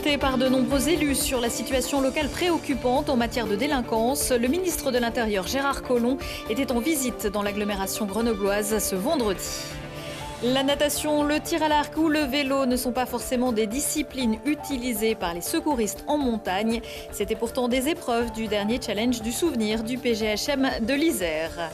Alerté par de nombreux élus sur la situation locale préoccupante en matière de délinquance, le ministre de l'Intérieur Gérard Collomb était en visite dans l'agglomération grenobloise ce vendredi. La natation, le tir à l'arc ou le vélo ne sont pas forcément des disciplines utilisées par les secouristes en montagne. C'était pourtant des épreuves du dernier challenge du souvenir du PGHM de l'Isère.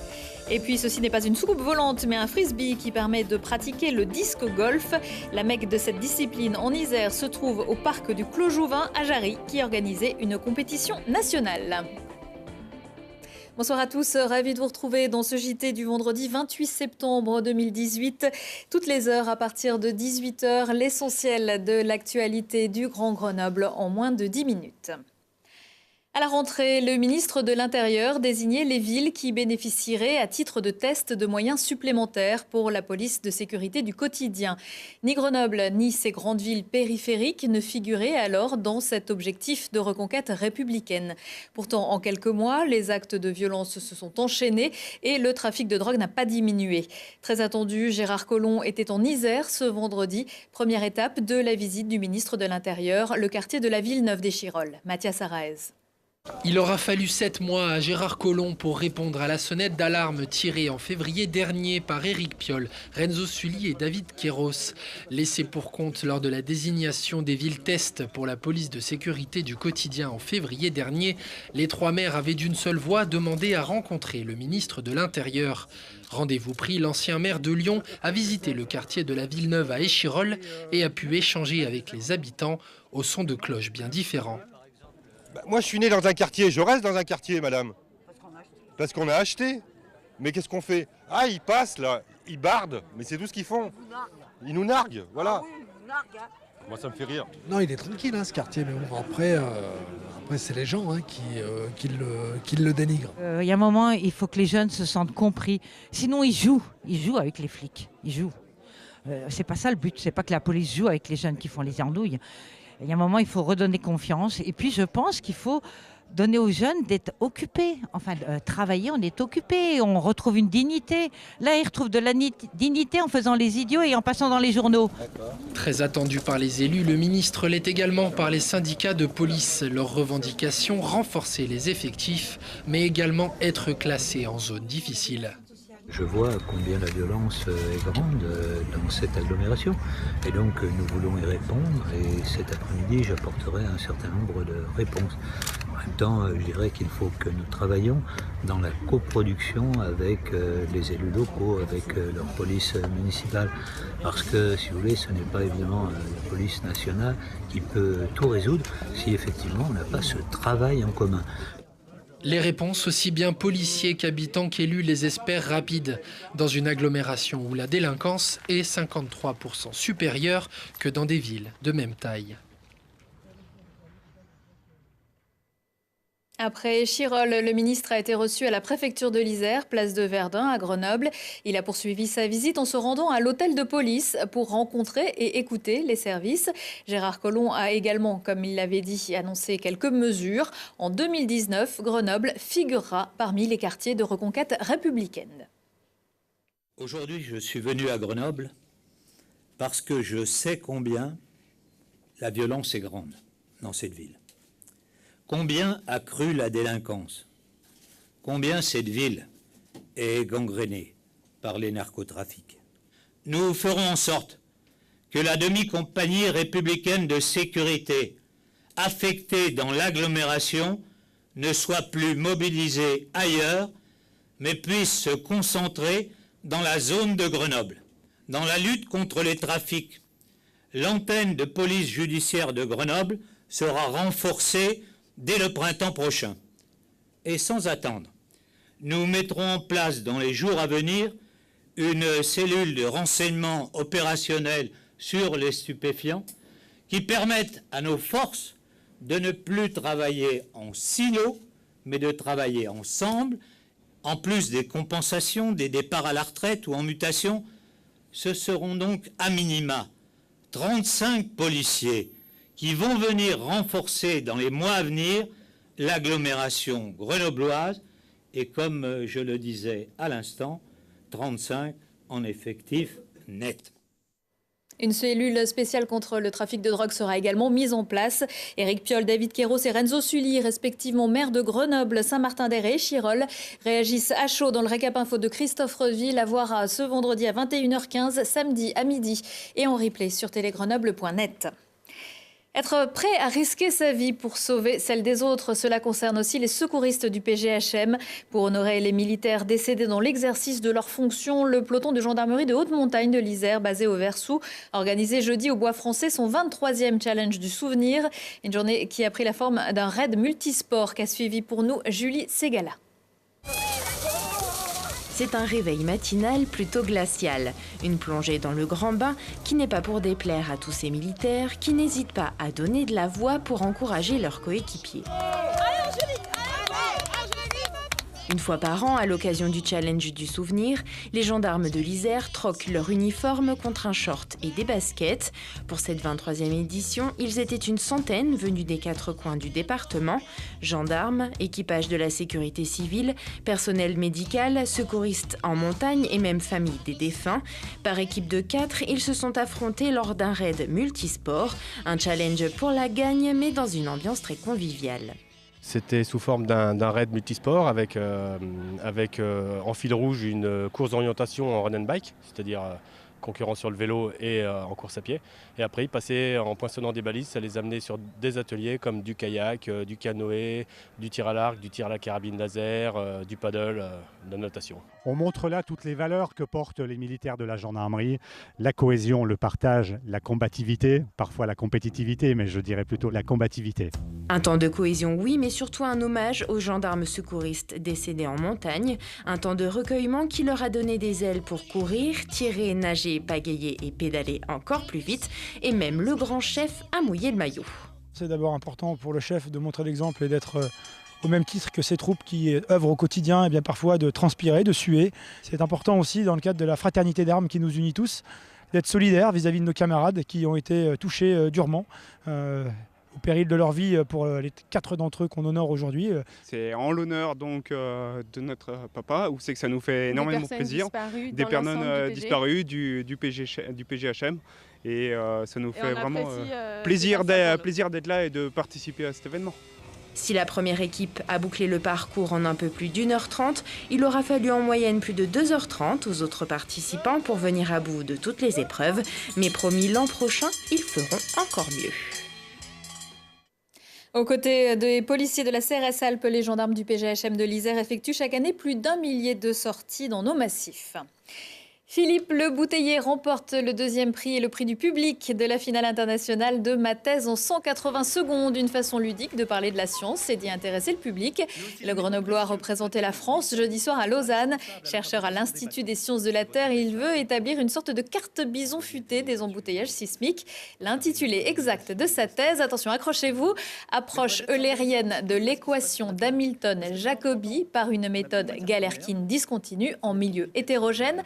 Et puis ceci n'est pas une soucoupe volante mais un frisbee qui permet de pratiquer le disque golf. La mecque de cette discipline en Isère se trouve au parc du Clos Jouvin à Jarry qui organisait une compétition nationale. Bonsoir à tous, ravi de vous retrouver dans ce JT du vendredi 28 septembre 2018. Toutes les heures à partir de 18h, l'essentiel de l'actualité du Grand Grenoble en moins de 10 minutes. À la rentrée, le ministre de l'Intérieur désignait les villes qui bénéficieraient à titre de test de moyens supplémentaires pour la police de sécurité du quotidien. Ni Grenoble ni ces grandes villes périphériques ne figuraient alors dans cet objectif de reconquête républicaine. Pourtant, en quelques mois, les actes de violence se sont enchaînés et le trafic de drogue n'a pas diminué. Très attendu, Gérard Collomb était en Isère ce vendredi. Première étape de la visite du ministre de l'Intérieur, le quartier de la Villeneuve-des-Chirolles. Mathias Araez. Il aura fallu 7 mois à Gérard Collomb pour répondre à la sonnette d'alarme tirée en février dernier par Éric Piolle, Renzo Sully et David Kéros. Laissés pour compte lors de la désignation des villes test pour la police de sécurité du quotidien en février dernier, les trois maires avaient d'une seule voix demandé à rencontrer le ministre de l'Intérieur. Rendez-vous pris, l'ancien maire de Lyon a visité le quartier de la Villeneuve à Échirolles et a pu échanger avec les habitants au son de cloches bien différents. Moi, je suis né dans un quartier, je reste dans un quartier, madame. Parce qu'on a acheté. Mais qu'est-ce qu'on fait? Ah, ils passent, là, ils bardent, mais c'est tout ce qu'ils font. Ils nous narguent, voilà. Ah oui, ils nous narguent, hein. Moi, ça me fait rire. Non, il est tranquille, hein, ce quartier, mais bon, après c'est les gens qui le dénigrent. Il y a un moment, il faut que les jeunes se sentent compris. Sinon, ils jouent avec les flics, ils jouent. C'est pas ça le but, c'est pas que la police joue avec les jeunes qui font les andouilles. Il y a un moment, il faut redonner confiance. Et puis, je pense qu'il faut donner aux jeunes d'être occupés. Enfin, travailler, on est occupés, on retrouve une dignité. Là, ils retrouvent de la dignité en faisant les idiots et en passant dans les journaux. Très attendu par les élus, le ministre l'est également par les syndicats de police. Leurs revendications, renforcer les effectifs, mais également être classés en zone difficile. Je vois combien la violence est grande dans cette agglomération et donc nous voulons y répondre et cet après-midi j'apporterai un certain nombre de réponses. En même temps, je dirais qu'il faut que nous travaillions dans la coproduction avec les élus locaux, avec leur police municipale parce que si vous voulez, ce n'est pas évidemment la police nationale qui peut tout résoudre si effectivement on n'a pas ce travail en commun. Les réponses, aussi bien policiers qu'habitants qu'élus, les espèrent rapides, dans une agglomération où la délinquance est 53% supérieure que dans des villes de même taille. Après Échirolles, le ministre a été reçu à la préfecture de l'Isère, place de Verdun, à Grenoble. Il a poursuivi sa visite en se rendant à l'hôtel de police pour rencontrer et écouter les services. Gérard Collomb a également, comme il l'avait dit, annoncé quelques mesures. En 2019, Grenoble figurera parmi les quartiers de reconquête républicaine. Aujourd'hui, je suis venu à Grenoble parce que je sais combien la violence est grande dans cette ville. Combien a cru la délinquance? Combien cette ville est gangrénée par les narcotrafics? Nous ferons en sorte que la demi-compagnie républicaine de sécurité affectée dans l'agglomération ne soit plus mobilisée ailleurs, mais puisse se concentrer dans la zone de Grenoble. Dans la lutte contre les trafics, l'antenne de police judiciaire de Grenoble sera renforcée dès le printemps prochain. Et sans attendre, nous mettrons en place dans les jours à venir une cellule de renseignement opérationnel sur les stupéfiants qui permette à nos forces de ne plus travailler en silo, mais de travailler ensemble. En plus des compensations, des départs à la retraite ou en mutation, ce seront donc à minima 35 policiers qui vont venir renforcer dans les mois à venir l'agglomération grenobloise et, comme je le disais à l'instant, 35 en effectif net. Une cellule spéciale contre le trafic de drogue sera également mise en place. Éric Piolle, David Queyros et Renzo Sully, respectivement maires de Grenoble, Saint-Martin-d'Hères et Chirol, réagissent à chaud dans le récap info de Christophe Reville, à voir ce vendredi à 21h15, samedi à midi et en replay sur télégrenoble.net. Être prêt à risquer sa vie pour sauver celle des autres, cela concerne aussi les secouristes du PGHM. Pour honorer les militaires décédés dans l'exercice de leurs fonctions, le peloton de gendarmerie de haute montagne de l'Isère, basé au Versou, a organisé jeudi au Bois Français son 23e challenge du souvenir. Une journée qui a pris la forme d'un raid multisport qu'a suivi pour nous Julie Ségala. C'est un réveil matinal plutôt glacial. Une plongée dans le grand bain qui n'est pas pour déplaire à tous ces militaires qui n'hésitent pas à donner de la voix pour encourager leurs coéquipiers. Une fois par an, à l'occasion du challenge du souvenir, les gendarmes de l'Isère troquent leur uniforme contre un short et des baskets. Pour cette 23e édition, ils étaient une centaine venus des 4 coins du département. Gendarmes, équipage de la sécurité civile, personnel médical, secouristes en montagne et même famille des défunts. Par équipe de 4, ils se sont affrontés lors d'un raid multisport. Un challenge pour la gagne, mais dans une ambiance très conviviale. C'était sous forme d'un raid multisport avec en fil rouge une course d'orientation en run and bike, c'est-à-dire concurrence sur le vélo et en course à pied. Et après, ils passaient en poinçonnant des balises, ça les amenait sur des ateliers comme du kayak, du canoë, du tir à l'arc, du tir à la carabine laser, du paddle, de la natation. On montre là toutes les valeurs que portent les militaires de la gendarmerie, la cohésion, le partage, la combativité, parfois la compétitivité, mais je dirais plutôt la combativité. Un temps de cohésion, oui, mais surtout un hommage aux gendarmes secouristes décédés en montagne. Un temps de recueillement qui leur a donné des ailes pour courir, tirer, nager, pagayer et pédaler encore plus vite. Et même le grand chef a mouillé le maillot. C'est d'abord important pour le chef de montrer l'exemple et d'être au même titre que ses troupes qui œuvrent au quotidien, et bien parfois de transpirer, de suer. C'est important aussi dans le cadre de la fraternité d'armes qui nous unit tous, d'être solidaires vis-à-vis de nos camarades qui ont été touchés durement. Au péril de leur vie pour les 4 d'entre eux qu'on honore aujourd'hui. C'est en l'honneur donc de notre papa, où c'est que ça nous fait énormément plaisir. Des personnes disparues du PGHM. Et ça nous fait vraiment plaisir d'être là et de participer à cet événement. Si la première équipe a bouclé le parcours en un peu plus d'1h30, il aura fallu en moyenne plus de 2h30 aux autres participants pour venir à bout de toutes les épreuves. Mais promis, l'an prochain, ils feront encore mieux. Aux côtés des policiers de la CRS Alpes, les gendarmes du PGHM de l'Isère effectuent chaque année plus d'1 millier de sorties dans nos massifs. Philippe Le Bouteiller remporte le 2e prix et le prix du public de la finale internationale de Ma thèse en 180 secondes. Une façon ludique de parler de la science et d'y intéresser le public. Le Grenoblois représentait la France jeudi soir à Lausanne. Chercheur à l'Institut des sciences de la Terre, il veut établir une sorte de carte bison futée des embouteillages sismiques. L'intitulé exact de sa thèse, attention, accrochez-vous, approche eulérienne de l'équation d'Hamilton-Jacobi par une méthode galerkine discontinue en milieu hétérogène.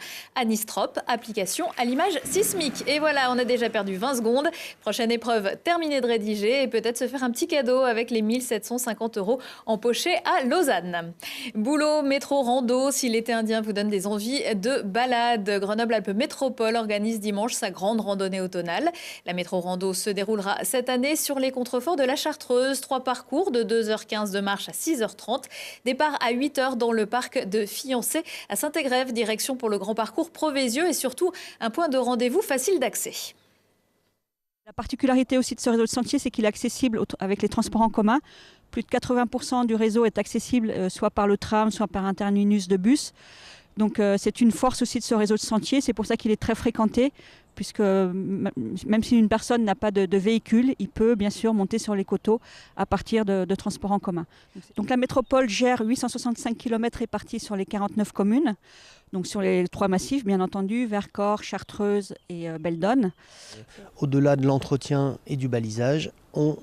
Anistrop, application à l'image sismique. Et voilà, on a déjà perdu 20 secondes. Prochaine épreuve terminée de rédiger et peut-être se faire un petit cadeau avec les 1 750 € empochés à Lausanne. Boulot, métro, rando, si l'été indien vous donne des envies de balade, Grenoble-Alpes Métropole organise dimanche sa grande randonnée automnale. La métro rando se déroulera cette année sur les contreforts de la Chartreuse. 3 parcours de 2h15 de marche à 6h30. Départ à 8h dans le parc de Fiancé à Saint-Égrève, direction pour le grand parcours Provézieux et surtout un point de rendez-vous facile d'accès. La particularité aussi de ce réseau de sentiers, c'est qu'il est accessible avec les transports en commun. Plus de 80% du réseau est accessible soit par le tram, soit par un terminus de bus. Donc c'est une force aussi de ce réseau de sentiers. C'est pour ça qu'il est très fréquenté, puisque même si une personne n'a pas de véhicule, il peut bien sûr monter sur les coteaux à partir de transports en commun. Donc la métropole gère 865 km répartis sur les 49 communes. Donc sur les 3 massifs, bien entendu, Vercors, Chartreuse et Belledonne. Au-delà de l'entretien et du balisage, on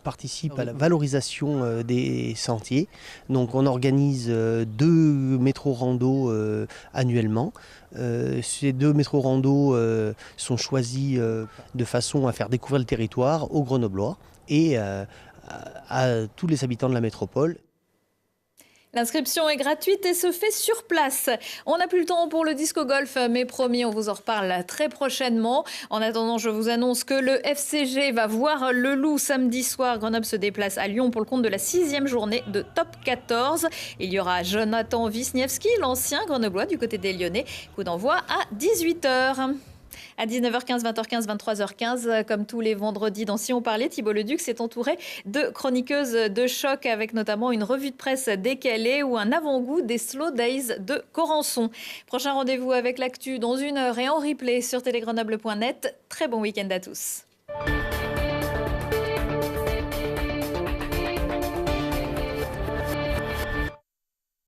participe à la valorisation des sentiers. Donc on organise 2 métros rando annuellement. Ces 2 métros rando sont choisis de façon à faire découvrir le territoire aux Grenoblois et à tous les habitants de la métropole. L'inscription est gratuite et se fait sur place. On n'a plus le temps pour le disco golf, mais promis, on vous en reparle très prochainement. En attendant, je vous annonce que le FCG va voir le Loup samedi soir. Grenoble se déplace à Lyon pour le compte de la 6e journée de Top 14. Il y aura Jonathan Wisniewski, l'ancien grenoblois du côté des Lyonnais. Coup d'envoi à 18h. À 19h15, 20h15, 23h15, comme tous les vendredis dans Si on parlait, Thibault Leduc s'est entouré de chroniqueuses de choc avec notamment une revue de presse décalée ou un avant-goût des Slow Days de Corançon. Prochain rendez-vous avec l'actu dans 1 heure et en replay sur télégrenoble.net. Très bon week-end à tous.